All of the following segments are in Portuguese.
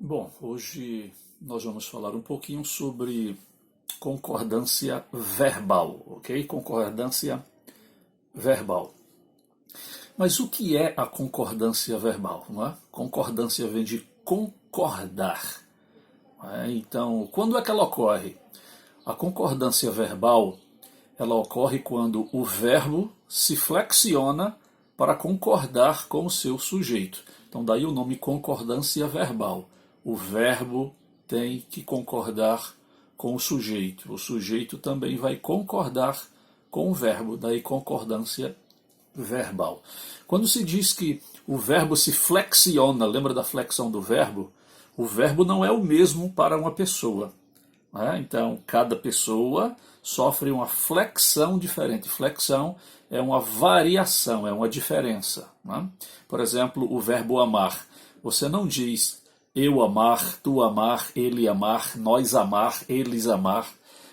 Bom, hoje nós vamos falar um pouquinho sobre concordância verbal, ok? Concordância verbal. Mas o que é a concordância verbal? Não é? Concordância vem de concordar. Não é? Então, quando é que ela ocorre? A concordância verbal ela ocorre quando o verbo se flexiona para concordar com o seu sujeito. Então, daí o nome concordância verbal. O verbo tem que concordar com o sujeito. O sujeito também vai concordar com o verbo, daí concordância verbal. Quando se diz que o verbo se flexiona, lembra da flexão do verbo? O verbo não é o mesmo para uma pessoa. Então, cada pessoa sofre uma flexão diferente. Flexão é uma variação, é uma diferença. Por exemplo, o verbo amar. Você não diz eu amar, tu amar, ele amar, nós amar, eles amar.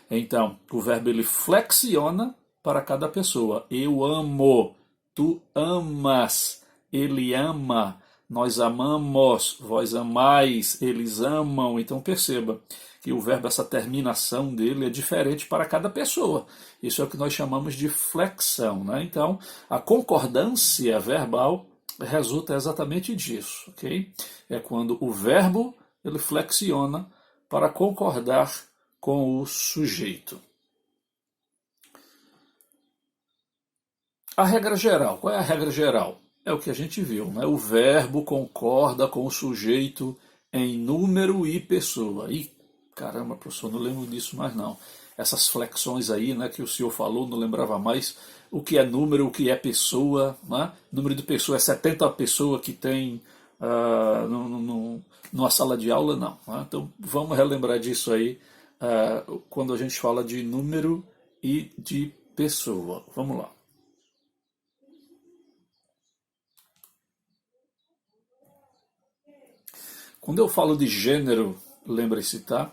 Então, o verbo ele flexiona para cada pessoa. Eu amo, tu amas, ele ama, nós amamos, vós amais, eles amam. Então perceba que o verbo, essa terminação dele é diferente para cada pessoa. Isso é o que nós chamamos de flexão. Então, a concordância verbal resulta exatamente disso, ok? É quando o verbo ele flexiona para concordar com o sujeito. A regra geral, qual é a regra geral? É o que a gente viu, né? O verbo concorda com o sujeito em número e pessoa. E caramba, professor, não lembro disso mais não. Essas flexões aí, né, que o senhor falou, não lembrava mais o que é número, o que é pessoa. Né? Número de pessoa é 70 pessoas que tem numa sala de aula, não. Né? Então vamos relembrar disso aí quando a gente fala de número e de pessoa. Vamos lá. Quando eu falo de gênero, lembre-se, tá?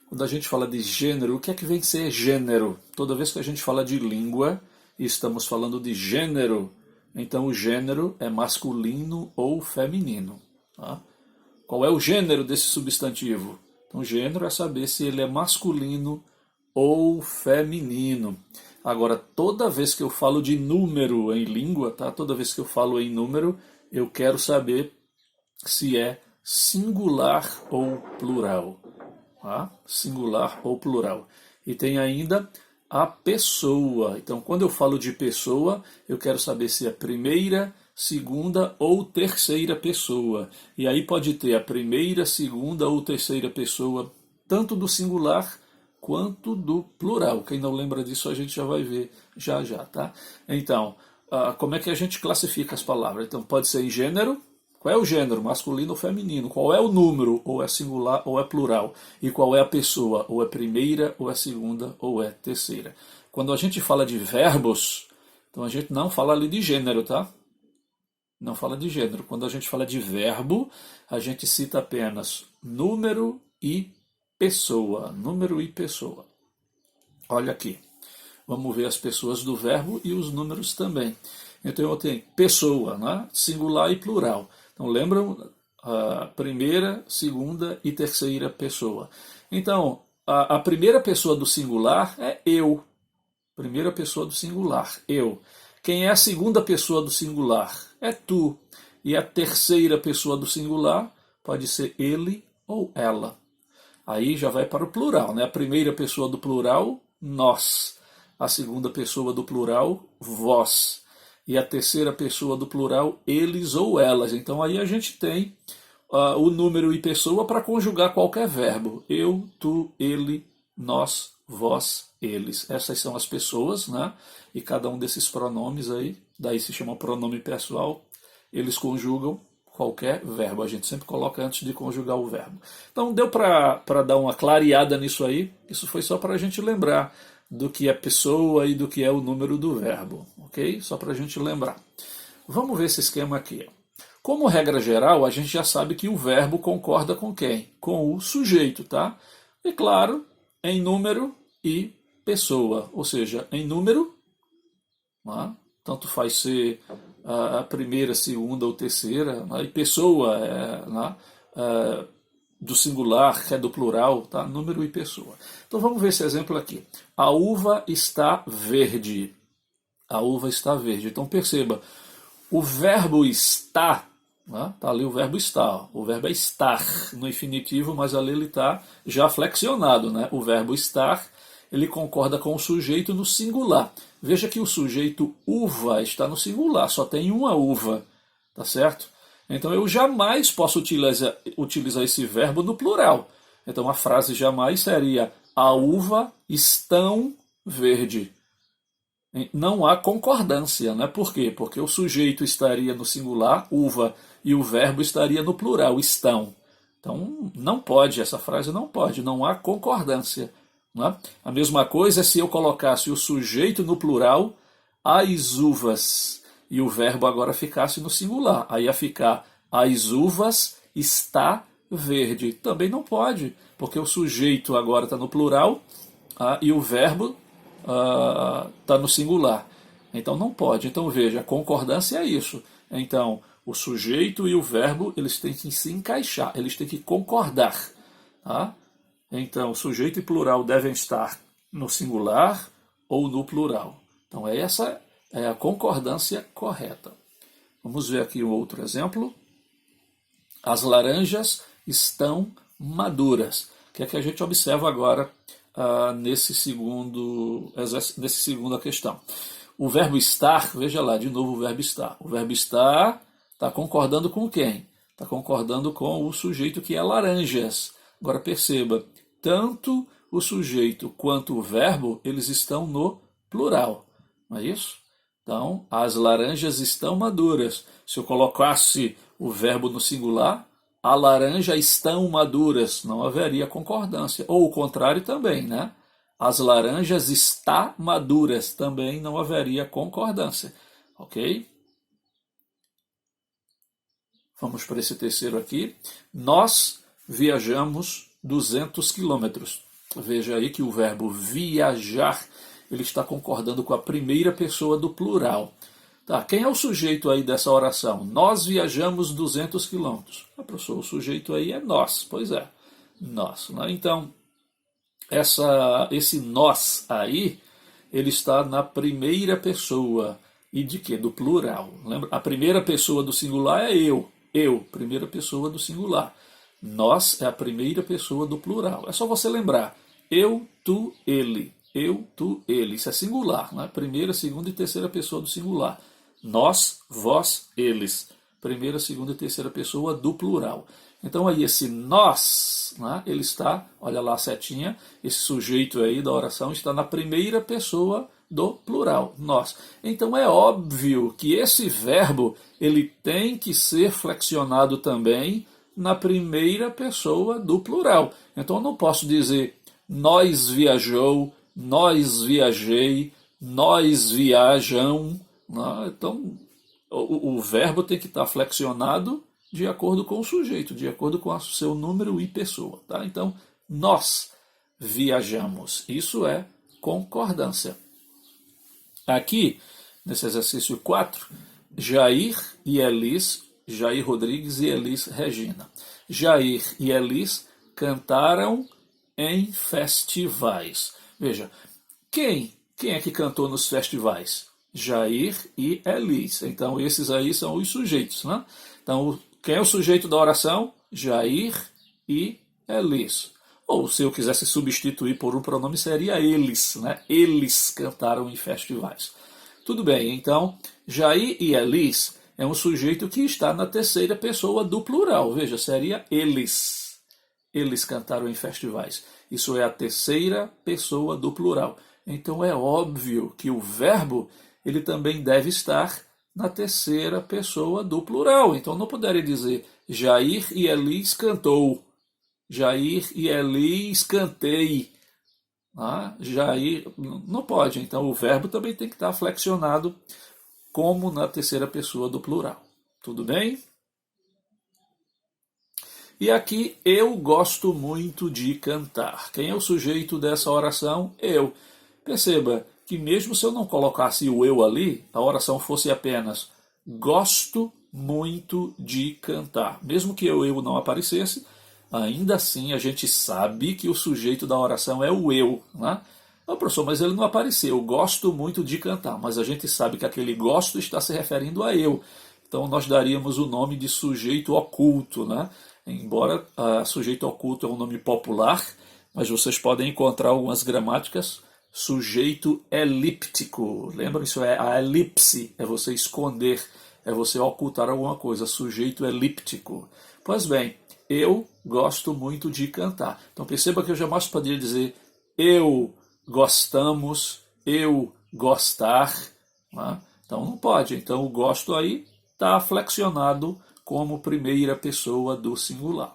Quando a gente fala de gênero, o que é que vem ser gênero? Toda vez que a gente fala de língua, estamos falando de gênero. Então o gênero é masculino ou feminino. Tá? Qual é o gênero desse substantivo? Então gênero é saber se ele é masculino ou feminino. Agora, toda vez que eu falo de número em língua, tá? Toda vez que eu falo em número, eu quero saber se é singular ou plural. Tá? Singular ou plural. E tem ainda a pessoa. Então, quando eu falo de pessoa, eu quero saber se é primeira, segunda ou terceira pessoa. E aí pode ter a primeira, segunda ou terceira pessoa, tanto do singular quanto do plural. Quem não lembra disso, a gente já vai ver já já, tá? Então, como é que a gente classifica as palavras? Então, pode ser em gênero. Qual é o gênero, masculino ou feminino? Qual é o número, ou é singular ou é plural? E qual é a pessoa, ou é primeira, ou é segunda, ou é terceira? Quando a gente fala de verbos, então a gente não fala ali de gênero, tá? Não fala de gênero. Quando a gente fala de verbo, a gente cita apenas número e pessoa. Número e pessoa. Olha aqui. Vamos ver as pessoas do verbo e os números também. Então eu tenho pessoa, né? Singular e plural. Então lembram a primeira, segunda e terceira pessoa. Então a primeira pessoa do singular é eu. Primeira pessoa do singular, eu. Quem é a segunda pessoa do singular? É tu. E a terceira pessoa do singular pode ser ele ou ela. Aí já vai para o plural, né? A primeira pessoa do plural, nós. A segunda pessoa do plural, vós. E a terceira pessoa do plural, eles ou elas. Então aí a gente tem o número e pessoa para conjugar qualquer verbo. Eu, tu, ele, nós, vós, eles. Essas são as pessoas, né? E cada um desses pronomes aí, daí se chama pronome pessoal, eles conjugam qualquer verbo. A gente sempre coloca antes de conjugar o verbo. Então deu para dar uma clareada nisso aí. Isso foi só para a gente lembrar do que é pessoa e do que é o número do verbo, ok? Só para a gente lembrar. Vamos ver esse esquema aqui. Como regra geral, a gente já sabe que o verbo concorda com quem? Com o sujeito, tá? E claro, em número e pessoa, ou seja, em número, né? Tanto faz ser a primeira, segunda ou terceira, né? E pessoa, né? do singular, que é do plural, tá? Número e pessoa. Então vamos ver esse exemplo aqui. A uva está verde. A uva está verde. Então perceba, o verbo está, né? Tá ali o verbo está. O verbo é estar no infinitivo, mas ali ele está já flexionado, né? O verbo estar, ele concorda com o sujeito no singular. Veja que o sujeito uva está no singular, só tem uma uva, tá certo? Então eu jamais posso utilizar esse verbo no plural. Então a frase jamais seria: a uva estão verde. Não há concordância, né? Por quê? Porque o sujeito estaria no singular, uva, e o verbo estaria no plural, estão. Então não pode, essa frase não pode, não há concordância. Né? A mesma coisa é se eu colocasse o sujeito no plural, as uvas, e o verbo agora ficasse no singular. Aí ia ficar: as uvas está verde. Também não pode, porque o sujeito agora está no plural e o verbo está no singular. Então não pode. Então veja, a concordância é isso. Então o sujeito e o verbo eles têm que se encaixar, eles têm que concordar. Tá? Então sujeito e plural devem estar no singular ou no plural. Então essa é a concordância correta. Vamos ver aqui um outro exemplo. As laranjas estão maduras. O que é que a gente observa agora nessa segunda questão? O verbo estar, veja lá, de novo o verbo estar. O verbo estar está concordando com quem? Está concordando com o sujeito que é laranjas. Agora perceba, tanto o sujeito quanto o verbo, eles estão no plural. Não é isso? Então, as laranjas estão maduras. Se eu colocasse o verbo no singular, a laranja estão maduras, não haveria concordância. Ou o contrário também, né? As laranjas está maduras, também não haveria concordância. Ok? Vamos para esse terceiro aqui. Nós viajamos 200 quilômetros. Veja aí que o verbo viajar, ele está concordando com a primeira pessoa do plural. Tá, quem é o sujeito aí dessa oração? Nós viajamos 200 quilômetros. Professor, o sujeito aí é nós. Pois é, nós. Né? Então, esse nós aí, ele está na primeira pessoa. E de quê? Do plural. Lembra? A primeira pessoa do singular é eu. Eu, primeira pessoa do singular. Nós é a primeira pessoa do plural. É só você lembrar. Eu, tu, ele. Eu, tu, ele. Isso é singular, né? Primeira, segunda e terceira pessoa do singular. Nós, vós, eles. Primeira, segunda e terceira pessoa do plural. Então aí esse nós, né, ele está, olha lá a setinha, esse sujeito aí da oração está na primeira pessoa do plural, nós. Então é óbvio que esse verbo ele tem que ser flexionado também na primeira pessoa do plural. Então eu não posso dizer nós viajou, nós viajei, nós viajam. Né? Então o verbo tem que estar flexionado de acordo com o sujeito, de acordo com o seu número e pessoa. Tá? Então, nós viajamos. Isso é concordância. Aqui, nesse exercício 4, Jair e Elis, Jair Rodrigues e Elis Regina. Jair e Elis cantaram em festivais. Veja, quem é que cantou nos festivais? Jair e Elis. Então, esses aí são os sujeitos. Né? Então, quem é o sujeito da oração? Jair e Elis. Ou, se eu quisesse substituir por um pronome, seria eles. Né? Eles cantaram em festivais. Tudo bem, então, Jair e Elis é um sujeito que está na terceira pessoa do plural. Veja, seria eles. Eles cantaram em festivais. Isso é a terceira pessoa do plural. Então, é óbvio que o verbo ele também deve estar na terceira pessoa do plural. Então não poderia dizer Jair e Elis cantou, Jair e Elis cantei. Jair, não pode. Então o verbo também tem que estar flexionado como na terceira pessoa do plural. Tudo bem? E aqui, eu gosto muito de cantar. Quem é o sujeito dessa oração? Eu. Perceba que mesmo se eu não colocasse o eu ali, a oração fosse apenas gosto muito de cantar. Mesmo que o eu não aparecesse, ainda assim a gente sabe que o sujeito da oração é o eu, né? Ah, professor, mas ele não apareceu. Eu gosto muito de cantar, mas a gente sabe que aquele gosto está se referindo a eu. Então nós daríamos o nome de sujeito oculto, né? Embora sujeito oculto é um nome popular, mas vocês podem encontrar algumas gramáticas. Sujeito elíptico. Lembra? Isso é a elipse, é você esconder, é você ocultar alguma coisa. Sujeito elíptico. Pois bem, eu gosto muito de cantar. Então perceba que eu jamais poderia dizer eu gostamos, eu gostar. Né? Então não pode. Então o gosto aí está flexionado como primeira pessoa do singular.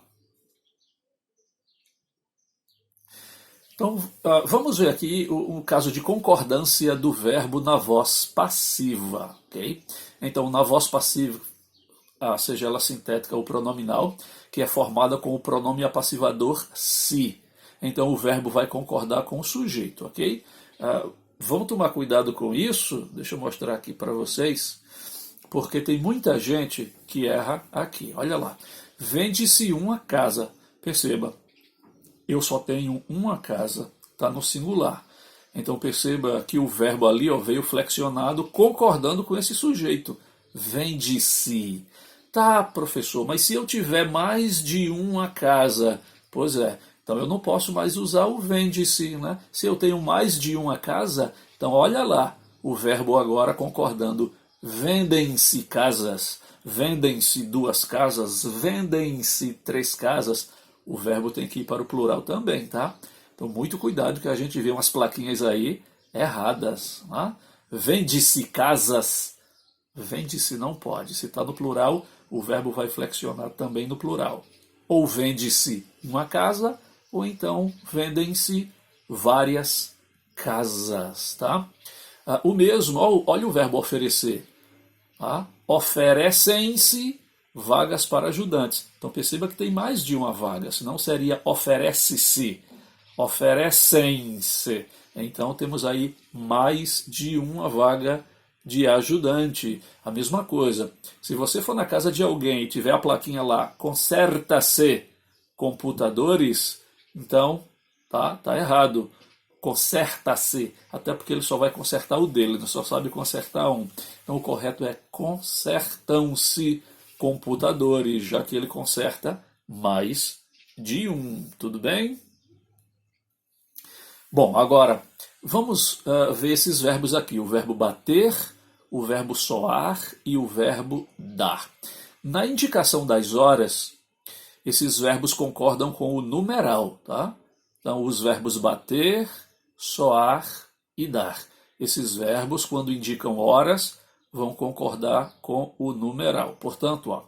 Então vamos ver aqui o caso de concordância do verbo na voz passiva. Okay? Então na voz passiva, seja ela sintética ou pronominal, que é formada com o pronome apassivador se. Então o verbo vai concordar com o sujeito, ok? Vamos tomar cuidado com isso, deixa eu mostrar aqui para vocês, porque tem muita gente que erra aqui. Olha lá, vende-se uma casa. Perceba, eu só tenho uma casa, está no singular. Então perceba que o verbo ali veio flexionado, concordando com esse sujeito. Vende-se. Tá, professor, mas se eu tiver mais de uma casa? Pois é, então eu não posso mais usar o vende-se, né? Se eu tenho mais de uma casa, então olha lá, o verbo agora concordando. Vendem-se casas, vendem-se duas casas, vendem-se três casas. O verbo tem que ir para o plural também, tá? Então muito cuidado que a gente vê umas plaquinhas aí erradas, né? Vende-se casas, vende-se não pode. Se está no plural, o verbo vai flexionar também no plural. Ou vende-se uma casa, ou então vendem-se várias casas, tá? O mesmo, olha o verbo oferecer. Tá? Oferecem-se vagas para ajudantes. Então perceba que tem mais de uma vaga, senão seria oferece-se. Oferecem-se. Então temos aí mais de uma vaga de ajudante. A mesma coisa. Se você for na casa de alguém e tiver a plaquinha lá, conserta-se computadores, então tá errado. Conserta-se, até porque ele só vai consertar o dele, ele só sabe consertar um. Então o correto é consertam-se computadores, já que ele conserta mais de um. Tudo bem? Bom, agora vamos ver esses verbos aqui. O verbo bater, o verbo soar e o verbo dar. Na indicação das horas, esses verbos concordam com o numeral, tá? Então, os verbos bater, soar e dar. Esses verbos, quando indicam horas, vão concordar com o numeral. Portanto,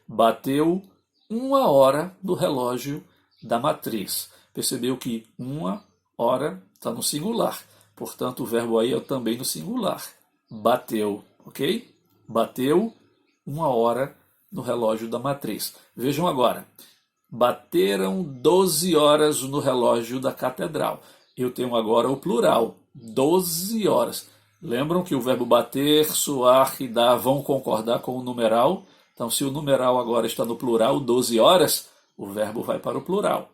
bateu 1 hora no relógio da matriz. Percebeu que 1 hora está no singular. Portanto, o verbo aí é também no singular. Bateu, ok? Bateu 1 hora no relógio da matriz. Vejam agora. Bateram 12 horas no relógio da catedral. Eu tenho agora o plural, 12 horas. Lembram que o verbo bater, soar e dar vão concordar com o numeral? Então, se o numeral agora está no plural, 12 horas, o verbo vai para o plural.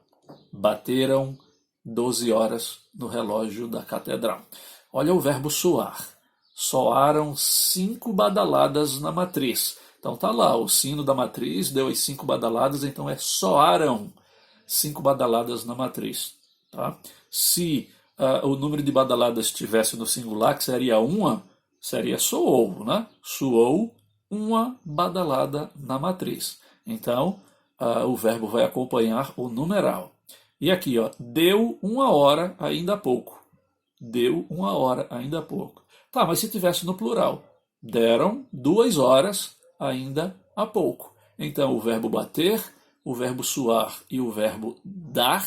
Bateram 12 horas no relógio da catedral. Olha o verbo soar. Soaram 5 badaladas na matriz. Então tá lá, o sino da matriz deu as 5 badaladas, então soaram 5 badaladas na matriz. Tá? Se o número de badaladas estivesse no singular, que seria uma, seria soou, né? Soou 1 badalada na matriz. Então, o verbo vai acompanhar o numeral. E aqui, deu 1 hora ainda há pouco. Deu 1 hora ainda há pouco. Tá, mas se tivesse no plural, deram 2 horas ainda há pouco. Então, o verbo bater, o verbo suar e o verbo dar,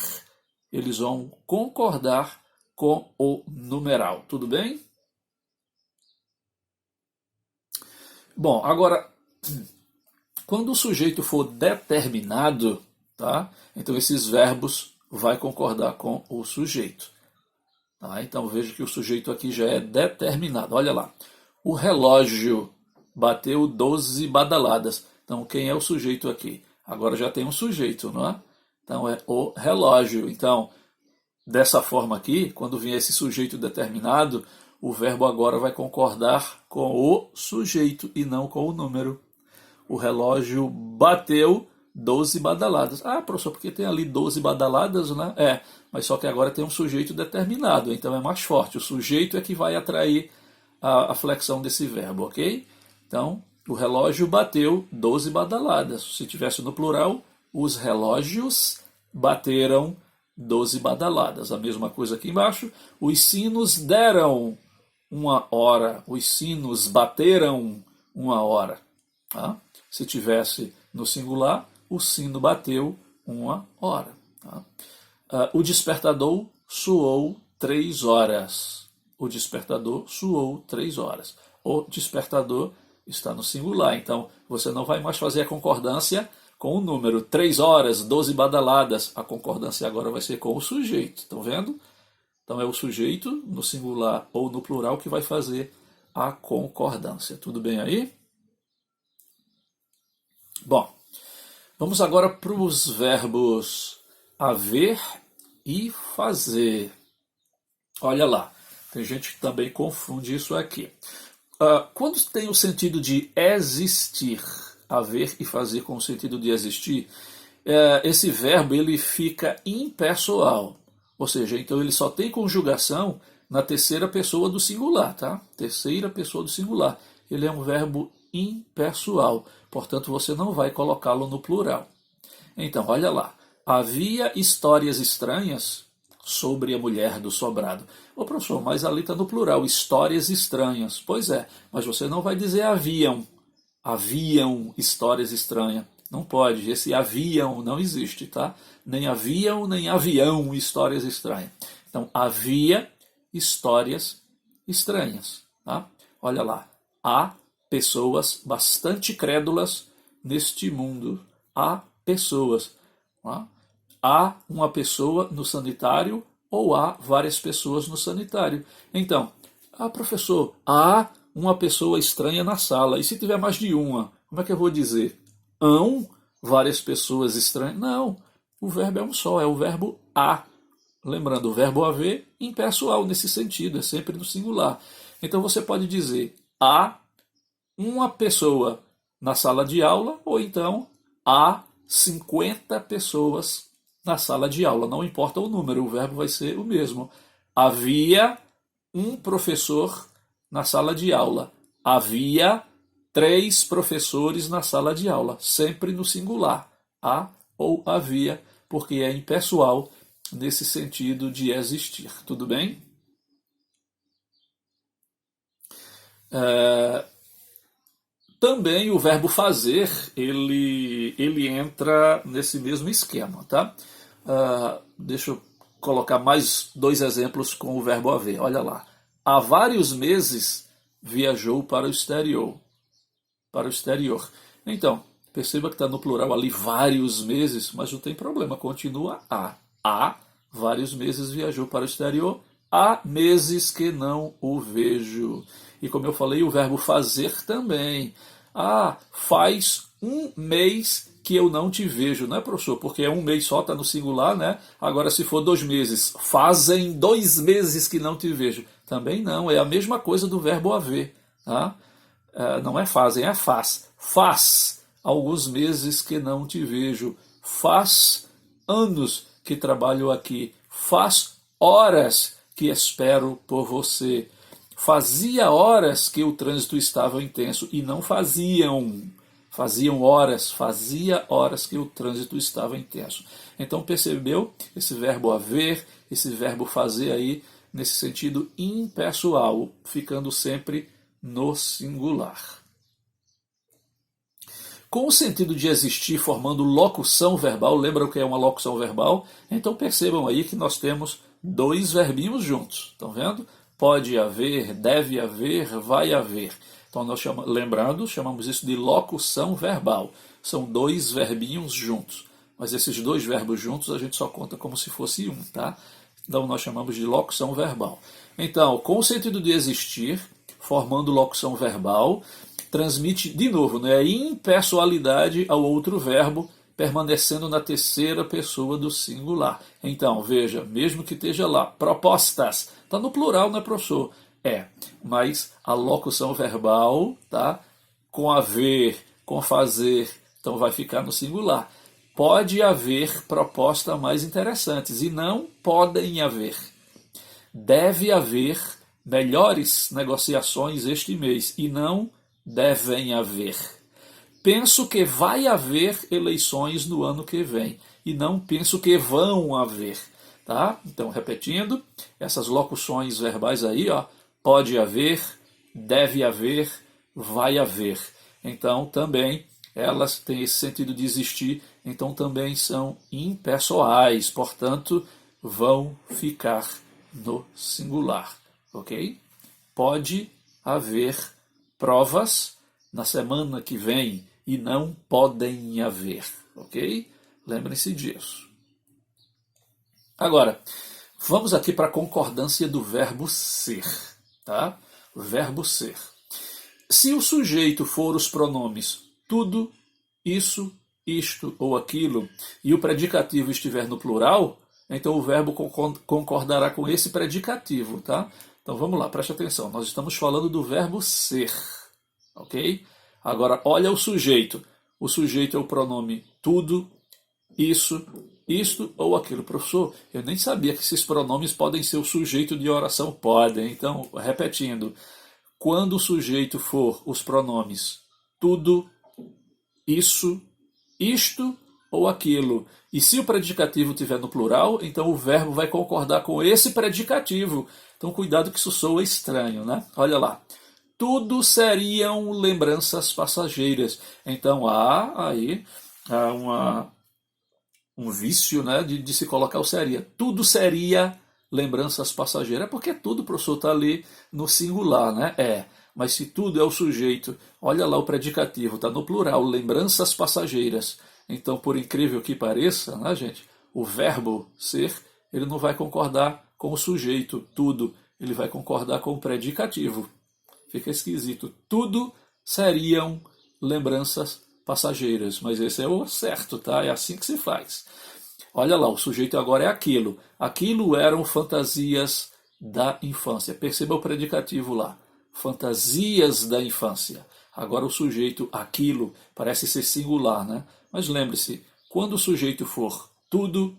eles vão concordar com o numeral. Tudo bem? Bom, agora, quando o sujeito for determinado, tá? Então esses verbos vai concordar com o sujeito. Tá? Então veja que o sujeito aqui já é determinado. Olha lá. O relógio bateu 12 badaladas. Então quem é o sujeito aqui? Agora já tem um sujeito, não é? Então é o relógio. Então, dessa forma aqui, quando vier esse sujeito determinado, o verbo agora vai concordar com o sujeito e não com o número. O relógio bateu 12 badaladas. Ah, professor, porque tem ali 12 badaladas, né? É, mas só que agora tem um sujeito determinado, então é mais forte. O sujeito é que vai atrair a flexão desse verbo, ok? Então, o relógio bateu 12 badaladas. Se tivesse no plural, os relógios bateram 12 badaladas. A mesma coisa aqui embaixo. Os sinos deram 1 hora. Os sinos bateram 1 hora. Tá? Se tivesse no singular, o sino bateu 1 hora. Tá? O despertador soou 3 horas. O despertador soou 3 horas. O despertador está no singular. Então, você não vai mais fazer a concordância com o número 3 horas, 12 badaladas. A concordância agora vai ser com o sujeito. Estão vendo? Então, é o sujeito, no singular ou no plural, que vai fazer a concordância. Tudo bem aí? Bom, vamos agora para os verbos haver e fazer. Olha lá, tem gente que também confunde isso aqui. Quando tem o sentido de existir, haver e fazer com o sentido de existir, esse verbo ele fica impessoal. Ou seja, então ele só tem conjugação na terceira pessoa do singular, tá? Terceira pessoa do singular. Ele é um verbo impessoal, portanto você não vai colocá-lo no plural. Então, olha lá. Havia histórias estranhas sobre a mulher do sobrado. Ô professor, mas ali está no plural, histórias estranhas. Pois é, mas você não vai dizer haviam. Haviam histórias estranhas. Não pode, esse haviam não existe, tá? Nem haviam, nem avião histórias estranhas. Então, havia histórias estranhas, tá? Olha lá, há pessoas bastante crédulas neste mundo. Há pessoas. Tá? Há uma pessoa no sanitário ou há várias pessoas no sanitário. Então, professor, há uma pessoa estranha na sala. E se tiver mais de uma, como é que eu vou dizer? Hão várias pessoas estranhas? Não, o verbo é um só, é o verbo há. Lembrando, o verbo haver impessoal nesse sentido, é sempre no singular. Então você pode dizer há uma pessoa na sala de aula ou então há 50 pessoas na sala de aula. Não importa o número, o verbo vai ser o mesmo. Havia um professor na sala de aula. Havia 3 professores na sala de aula. Sempre no singular. Há ou havia, porque é impessoal nesse sentido de existir. Tudo bem? Também o verbo fazer, ele entra nesse mesmo esquema, tá? Deixa eu colocar mais 2 exemplos com o verbo haver. Olha lá. Há vários meses viajou para o exterior. Para o exterior. Então, perceba que está no plural ali vários meses, mas não tem problema, continua há. Há vários meses viajou para o exterior. Há meses que não o vejo. E como eu falei, o verbo fazer também. Faz um mês que eu não te vejo, né, professor? Porque é um mês só, está no singular, né? Agora, se for 2 meses, fazem 2 meses que não te vejo. Também não, é a mesma coisa do verbo haver. Tá? Não é fazem, é faz. Faz alguns meses que não te vejo. Faz anos que trabalho aqui. Faz horas que espero por você. Fazia horas que o trânsito estava intenso e não faziam. Faziam horas, fazia horas que o trânsito estava intenso. Então percebeu esse verbo haver, esse verbo fazer aí, nesse sentido impessoal, ficando sempre no singular. Com o sentido de existir formando locução verbal, lembra o que é uma locução verbal? Então percebam aí que nós temos 2 verbinhos juntos, estão vendo? Pode haver, deve haver, vai haver. Então nós chamamos isso de locução verbal. São 2 verbinhos juntos. Mas esses 2 verbos juntos a gente só conta como se fosse um, tá? Então nós chamamos de locução verbal. Então, com o sentido de existir, formando locução verbal, transmite, de novo, né, impessoalidade ao outro verbo permanecendo na terceira pessoa do singular. Então, veja, mesmo que esteja lá, propostas, está no plural, né, professor? Mas a locução verbal, tá? Com haver, com fazer, então vai ficar no singular. Pode haver propostas mais interessantes e não podem haver. Deve haver melhores negociações este mês e não devem haver. Penso que vai haver eleições no ano que vem e não penso que vão haver. Tá? Então, repetindo, essas locuções verbais aí, ó, pode haver, deve haver, vai haver. Então, também, elas têm esse sentido de existir, então também são impessoais, portanto, vão ficar no singular, ok? Pode haver provas na semana que vem e não podem haver, ok? Lembrem-se disso. Agora, vamos aqui para a concordância do verbo ser, tá? O verbo ser. Se o sujeito for os pronomes tudo, isso, isto ou aquilo, e o predicativo estiver no plural, então o verbo concordará com esse predicativo, tá? Então vamos lá, preste atenção. Nós estamos falando do verbo ser, ok? Agora, olha o sujeito. O sujeito é o pronome tudo, isso, isto ou aquilo. Professor, eu nem sabia que esses pronomes podem ser o sujeito de oração. Podem. Então, repetindo. Quando o sujeito for os pronomes tudo, isso, isto ou aquilo, e se o predicativo estiver no plural, então o verbo vai concordar com esse predicativo. Então, cuidado que isso soa estranho, né? Olha lá. Tudo seriam lembranças passageiras. Então, há um vício, né, de se colocar o seria. Tudo seria lembranças passageiras. É porque tudo, professor, está ali no singular, né? Mas se tudo é o sujeito, olha lá o predicativo, está no plural, lembranças passageiras. Então, por incrível que pareça, né, gente, o verbo ser, ele não vai concordar com o sujeito, tudo, ele vai concordar com o predicativo. Fica esquisito. Tudo seriam lembranças passageiras, mas esse é o certo, tá? É assim que se faz. Olha lá, o sujeito agora é aquilo. Aquilo eram fantasias da infância. Perceba o predicativo lá. Fantasias da infância. Agora o sujeito, aquilo, parece ser singular, né? Mas lembre-se, quando o sujeito for tudo,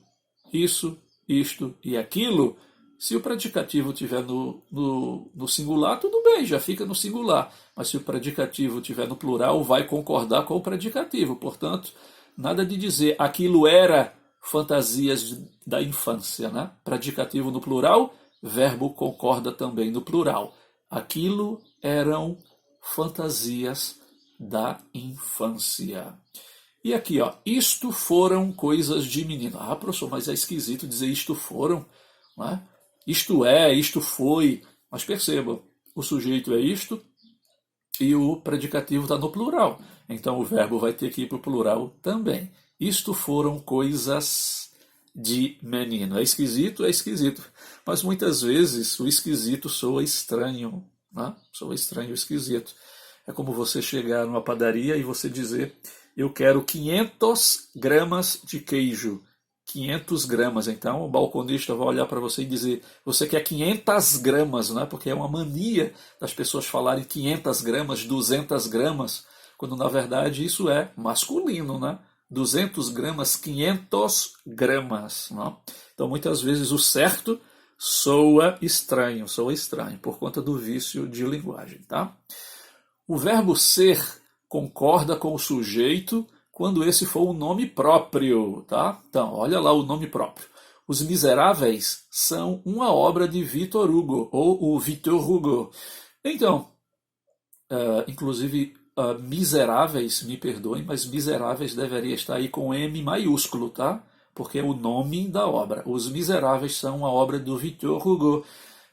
isso, isto e aquilo, se o predicativo estiver no singular, tudo bem, já fica no singular. Mas se o predicativo estiver no plural, vai concordar com o predicativo. Portanto, nada de dizer aquilo era fantasias da infância, né? Predicativo no plural, verbo concorda também no plural. Aquilo eram fantasias da infância. E aqui, ó, isto foram coisas de menino. Ah, professor, mas é esquisito dizer isto foram, né? Isto é, isto foi. Mas perceba, o sujeito é isto e o predicativo está no plural. Então o verbo vai ter que ir para o plural também. Isto foram coisas de menino. É esquisito? É esquisito. Mas muitas vezes o esquisito soa estranho. Né? Soa estranho, esquisito. É como você chegar numa padaria e você dizer: eu quero 500 gramas de queijo. 500 gramas. Então o balconista vai olhar para você e dizer: você quer 500 gramas, né? Porque é uma mania das pessoas falarem 500 gramas, 200 gramas, quando na verdade isso é masculino, né? 200 gramas, 500 gramas. Né? Então muitas vezes o certo soa estranho, por conta do vício de linguagem. Tá? O verbo ser concorda com o sujeito quando esse for um nome próprio, tá? Então, olha lá o nome próprio. Os Miseráveis são uma obra de Victor Hugo, ou o Victor Hugo. Então, inclusive, Miseráveis, me perdoem, mas Miseráveis deveria estar aí com M maiúsculo, tá? Porque é o nome da obra. Os Miseráveis são uma obra do Victor Hugo.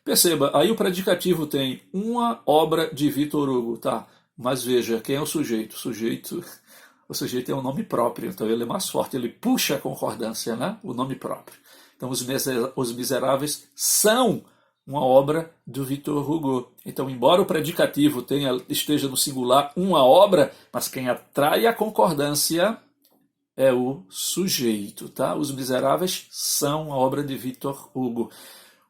Perceba, aí o predicativo tem uma obra de Victor Hugo, tá? Mas veja, quem é o sujeito? O sujeito é um nome próprio, então ele é mais forte, ele puxa a concordância, né? O nome próprio. Então, Os Miseráveis são uma obra do Victor Hugo. Então, embora o predicativo esteja no singular uma obra, mas quem atrai a concordância é o sujeito, tá? Os Miseráveis são a obra de Victor Hugo.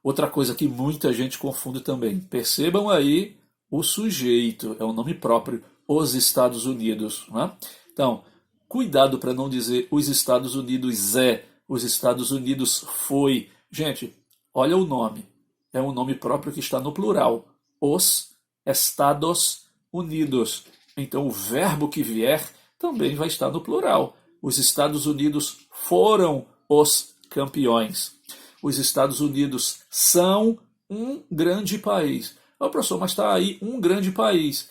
Outra coisa que muita gente confunde também. Percebam aí o sujeito, é um nome próprio, os Estados Unidos. Né? Então, cuidado para não dizer os Estados Unidos os Estados Unidos foi. Gente, olha o nome. É um nome próprio que está no plural. Os Estados Unidos. Então, o verbo que vier também vai estar no plural. Os Estados Unidos foram os campeões. Os Estados Unidos são um grande país. Oh, professor, mas está aí um grande país.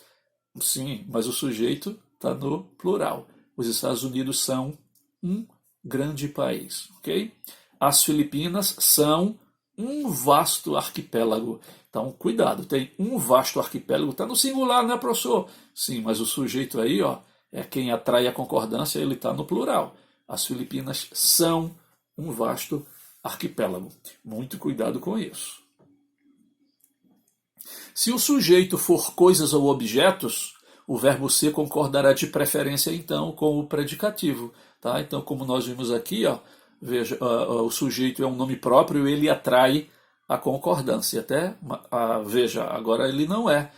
Sim, mas o sujeito está no plural. Os Estados Unidos são um grande país, ok? As Filipinas são um vasto arquipélago. Então, cuidado, tem um vasto arquipélago, está no singular, né, professor? Sim, mas o sujeito aí, ó, é quem atrai a concordância, ele está no plural. As Filipinas são um vasto arquipélago. Muito cuidado com isso. Se o sujeito for coisas ou objetos, o verbo ser concordará de preferência, então, com o predicativo. Tá? Então, como nós vimos aqui, ó, veja, o sujeito é um nome próprio, ele atrai a concordância. Veja, agora ele não é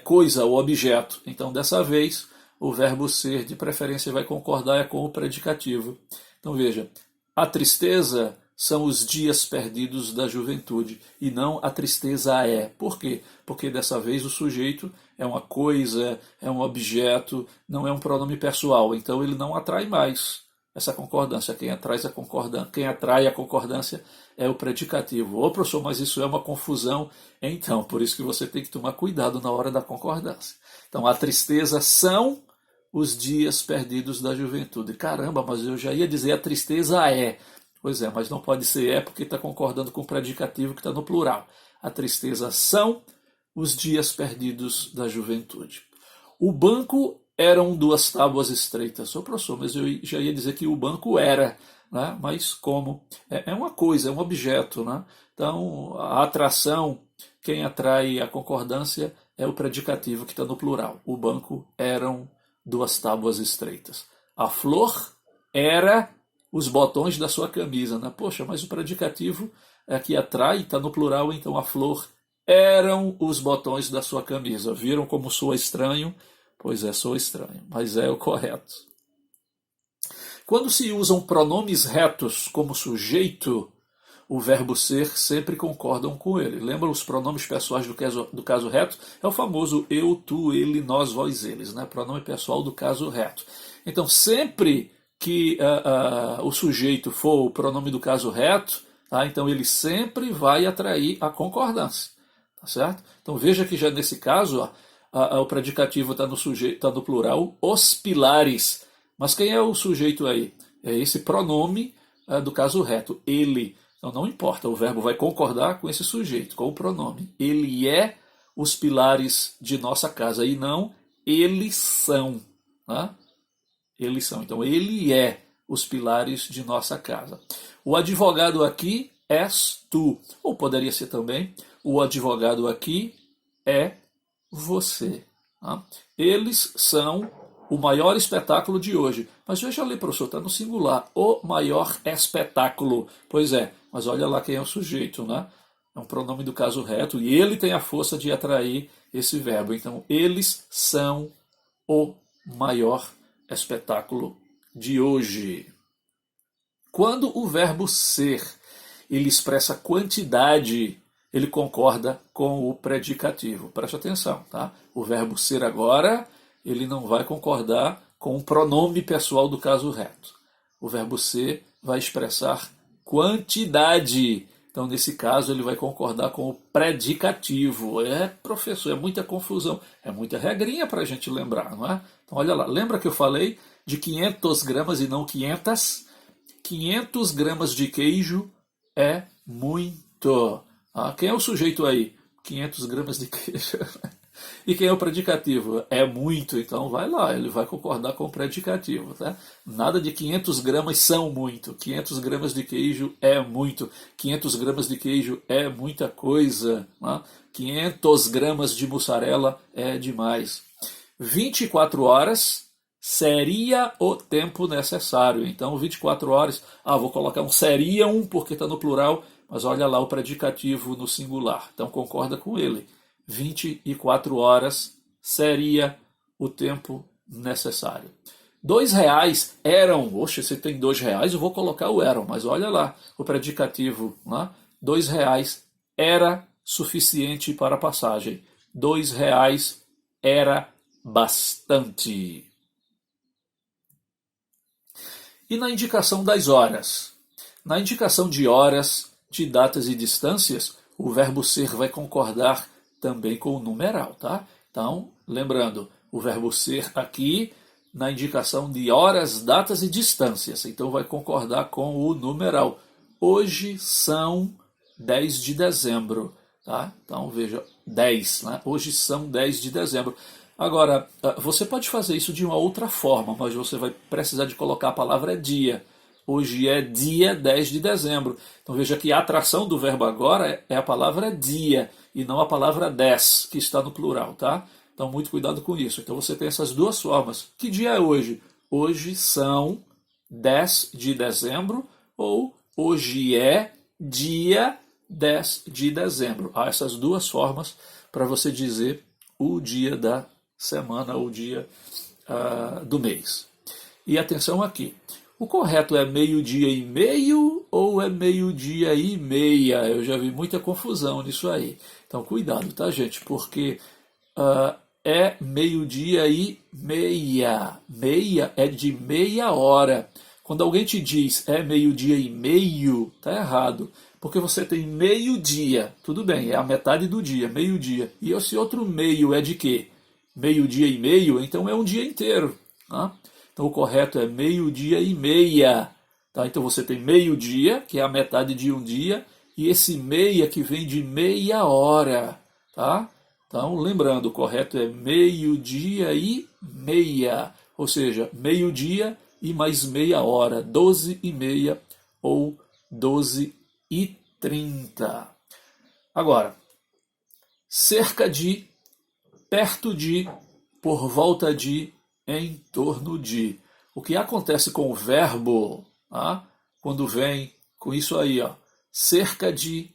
coisa ou objeto. Então, dessa vez, o verbo ser, de preferência, vai concordar com o predicativo. Então, veja, a tristeza são os dias perdidos da juventude, e não a tristeza é. Por quê? Porque dessa vez o sujeito é uma coisa, é um objeto, não é um pronome pessoal, então ele não atrai mais essa concordância. Quem atrai a concordância é o predicativo. Ô, professor, mas isso é uma confusão. Então, por isso que você tem que tomar cuidado na hora da concordância. Então, a tristeza são os dias perdidos da juventude. Caramba, mas eu já ia dizer a tristeza é. Pois é, mas não pode ser porque está concordando com o predicativo que está no plural. A tristeza são os dias perdidos da juventude. O banco eram duas tábuas estreitas. Ô, professor, mas eu já ia dizer que o banco era, né? Mas como? É uma coisa, é um objeto. Né? Então, a atração, quem atrai a concordância é o predicativo que está no plural. O banco eram duas tábuas estreitas. A flor era os botões da sua camisa. Né? Poxa, mas o predicativo que atrai está no plural, então a flor eram os botões da sua camisa. Viram como soa estranho? Pois é, soa estranho, mas é o correto. Quando se usam pronomes retos como sujeito, o verbo ser sempre concordam com ele. Lembra os pronomes pessoais do caso reto? É o famoso eu, tu, ele, nós, vós, eles. Né? Pronome pessoal do caso reto. Então, sempre que o sujeito for o pronome do caso reto, tá? Então ele sempre vai atrair a concordância. Tá certo? Então veja que já nesse caso o predicativo está no sujeito, tá no plural, os pilares. Mas quem é o sujeito aí? É esse pronome do caso reto, ele. Então não importa, o verbo vai concordar com esse sujeito, com o pronome. Ele é os pilares de nossa casa, e não eles são. Tá? Eles são. Então, ele é os pilares de nossa casa. O advogado aqui és tu. Ou poderia ser também, o advogado aqui é você. Tá? Eles são o maior espetáculo de hoje. Mas veja ali, professor, está no singular. O maior espetáculo. Pois é, mas olha lá quem é o sujeito, né? É um pronome do caso reto e ele tem a força de atrair esse verbo. Então, eles são o maior espetáculo de hoje. Quando o verbo ser ele expressa quantidade, ele concorda com o predicativo. Preste atenção, tá? O verbo ser agora, ele não vai concordar com o pronome pessoal do caso reto. O verbo ser vai expressar quantidade. Então, nesse caso, ele vai concordar com o predicativo. Professor, é muita confusão. É muita regrinha para a gente lembrar, não é? Então, olha lá. Lembra que eu falei de 500 gramas e não 500? 500 gramas de queijo é muito. Quem é o sujeito aí? 500 gramas de queijo. E quem é o predicativo? É muito, então vai lá, ele vai concordar com o predicativo. Tá? Nada de 500 gramas são muito, 500 gramas de queijo é muito, 500 gramas de queijo é muita coisa, tá? 500 gramas de mussarela é demais. 24 horas seria o tempo necessário. Então, 24 horas, vou colocar um seriam porque está no plural, mas olha lá o predicativo no singular. Então, concorda com ele. 24 horas seria o tempo necessário. R$ 2 eram, oxe, se tem R$ 2, eu vou colocar o eram, mas olha lá o predicativo, né? R$ 2 era suficiente para a passagem. R$ 2 era bastante. E na indicação das horas? Na indicação de horas, de datas e distâncias, o verbo ser vai concordar também com o numeral, tá? Então, lembrando, o verbo ser aqui na indicação de horas, datas e distâncias. Então vai concordar com o numeral. Hoje são 10 de dezembro. Tá? Então veja, 10. Né? Hoje são 10 de dezembro. Agora, você pode fazer isso de uma outra forma, mas você vai precisar de colocar a palavra dia. Hoje é dia 10 de dezembro. Então veja que a atração do verbo agora é a palavra dia e não a palavra 10, que está no plural. Tá? Então muito cuidado com isso. Então você tem essas duas formas. Que dia é hoje? Hoje são 10 de dezembro ou hoje é dia 10 de dezembro. Há essas duas formas para você dizer o dia da semana, o dia do mês. E atenção aqui. O correto é meio-dia e meio ou é meio-dia e meia? Eu já vi muita confusão nisso aí. Então cuidado, tá, gente? Porque é meio-dia e meia. Meia é de meia hora. Quando alguém te diz é meio-dia e meio, tá errado. Porque você tem meio-dia. Tudo bem, é a metade do dia, meio-dia. E esse outro meio é de quê? Meio-dia e meio, então é um dia inteiro. Tá? Então o correto é meio-dia e meia. Tá? Então você tem meio-dia, que é a metade de um dia, e esse meia que vem de meia hora. Tá? Então, lembrando, o correto é meio-dia e meia. Ou seja, meio-dia e mais meia hora. 12h30 ou 12h30. Agora, cerca de, perto de, por volta de, em torno de. O que acontece com o verbo, tá? Quando vem com isso aí, ó, cerca de,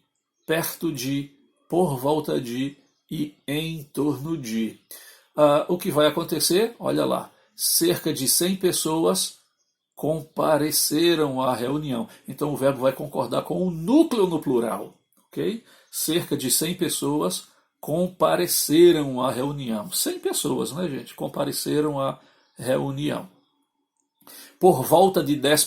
perto de, por volta de e em torno de. O que vai acontecer? Olha lá, cerca de 100 pessoas compareceram à reunião. Então o verbo vai concordar com o núcleo no plural, ok? Cerca de 100 pessoas compareceram à reunião. 100 pessoas, né, gente? Compareceram à reunião. Por volta de 10